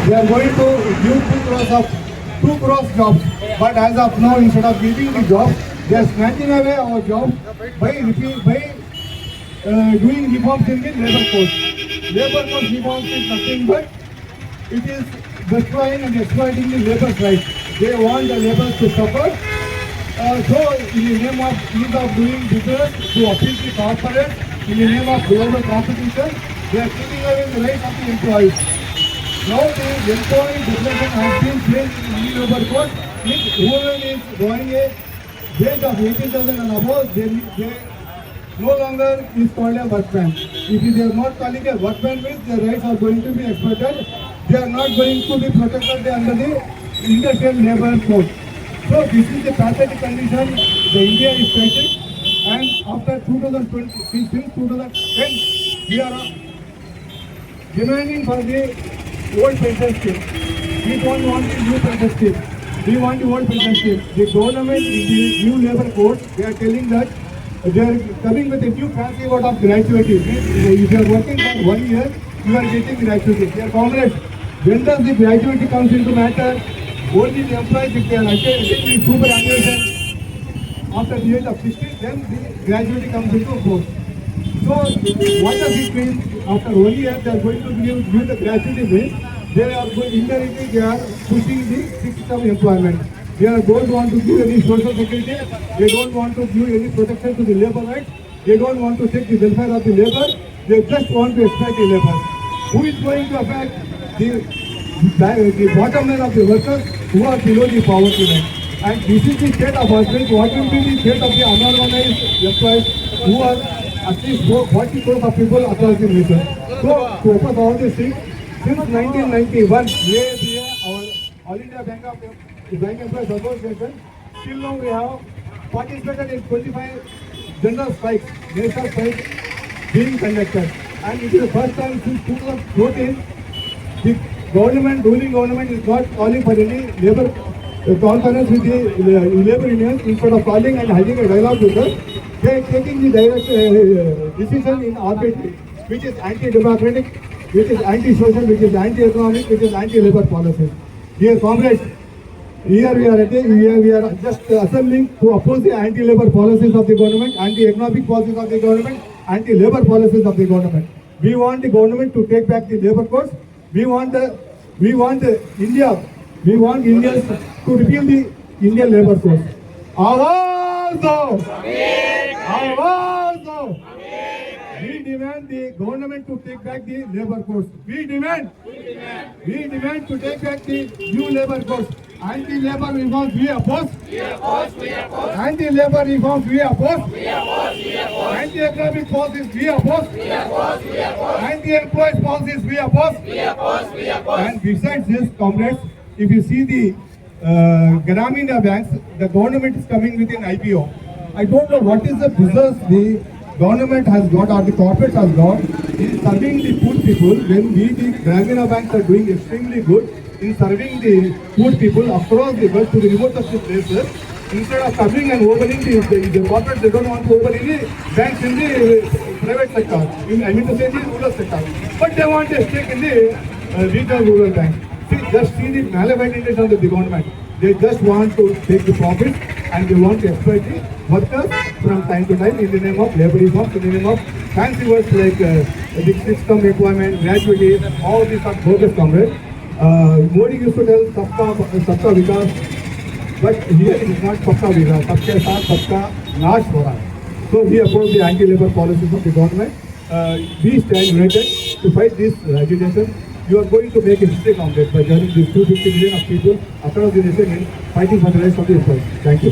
they are going to give 2 crores jobs. But as of now, instead of giving the job, they are snatching away our jobs by doing reforms in the labor code. Labor code reforms is nothing but it is destroying and exploiting the labor's rights. They want the laborers to suffer. So, in the name of ease of doing business, to appease the corporate, in the name of global competition, they are taking away the rights of the employees. Now the employee definition has been changed in the labor code. If woman is drawing a wage of 18,000 and above, they no longer is called a workman. If they are not calling a workman, means their rights are going to be exploited. They are not going to be protected under the industrial labor code. So this is the pathetic condition the India is facing. And after 2020, since 2010, we are demanding for the old pension scheme. We don't want the new pension scheme. We want the old pension scheme. The government in the new labor code, they are telling that they are coming with a new fancy word of gratuity. If you are working for 1 year, you are getting gratuity. Dear comrades, when does the gratuity comes into matter? Only the employees, if they are attaining superannuation after the age of 60, then the gratuity comes into force. So, what does it mean? After 1 year, they are going to give the gratuity means they are going, indirectly they are pushing the fixed term employment. They don't want to give any social security, they don't want to give any protection to the labor rights, they don't want to take the welfare of the labor, they just want to exploit the labor. Who is going to affect the bottom line of the workers who are below the poverty line? And this is the state of affairs. What will be the state of the unorganized employees who are at least 40 crores of people across the nation? So, to open all these things, since 1991, our All India Bank Employees Association, till now we have participated in 25 general strikes, national strikes being conducted. And it is the first time since 2014, the government, ruling government is not calling for any labor conference with the labor unions. Instead of calling and having a dialogue with us, they are taking the direct decision in arbitrary, which is anti-democratic, which is anti-social, which is anti-economic, which is anti-labor policies. Dear comrades, here we are just assembling to oppose the anti-labor policies of the government, anti-economic policies of the government, anti-labor policies of the government. We want the government to take back the labor codes. We want Indians to repeal the Indian labor codes. Awaaz do! Awaaz do! We demand the government to take back the labor codes. We demand to take back the new labor codes. Anti-labor reforms we oppose. Anti-labor reforms we oppose. Anti-economic policies we oppose. Anti-employees policies we oppose. And besides this, comrades, if you see the Grameen banks, the government is coming with an IPO. I don't know what is the business the government has got or the corporate has got in serving the poor people when we the Grameen banks are doing extremely good in serving the poor people across the world to the remotest places. Instead of coming and opening the corporate, they don't want to open any banks in the private sector, I mean to say the rural sector. But they want a stake in the retail rural banks. Just see the malevolent intention of the government. They just want to take the profit and they want to exploit the workers from time to time in the name of labor reforms, in the name of fancy words like the fixed-term employment, gratuity, all these are bogus, comrades. Modi used to tell Sabka Vikas, but here it is not Sabka Vikas, Sabke Saath, Sabka Nash ho raha. So we oppose the anti-labor policies of the government. We stand united to fight this agitation. You are going to make a mistake on that by joining these 250 million of people across the nation in fighting for the rights of the employees. Thank you.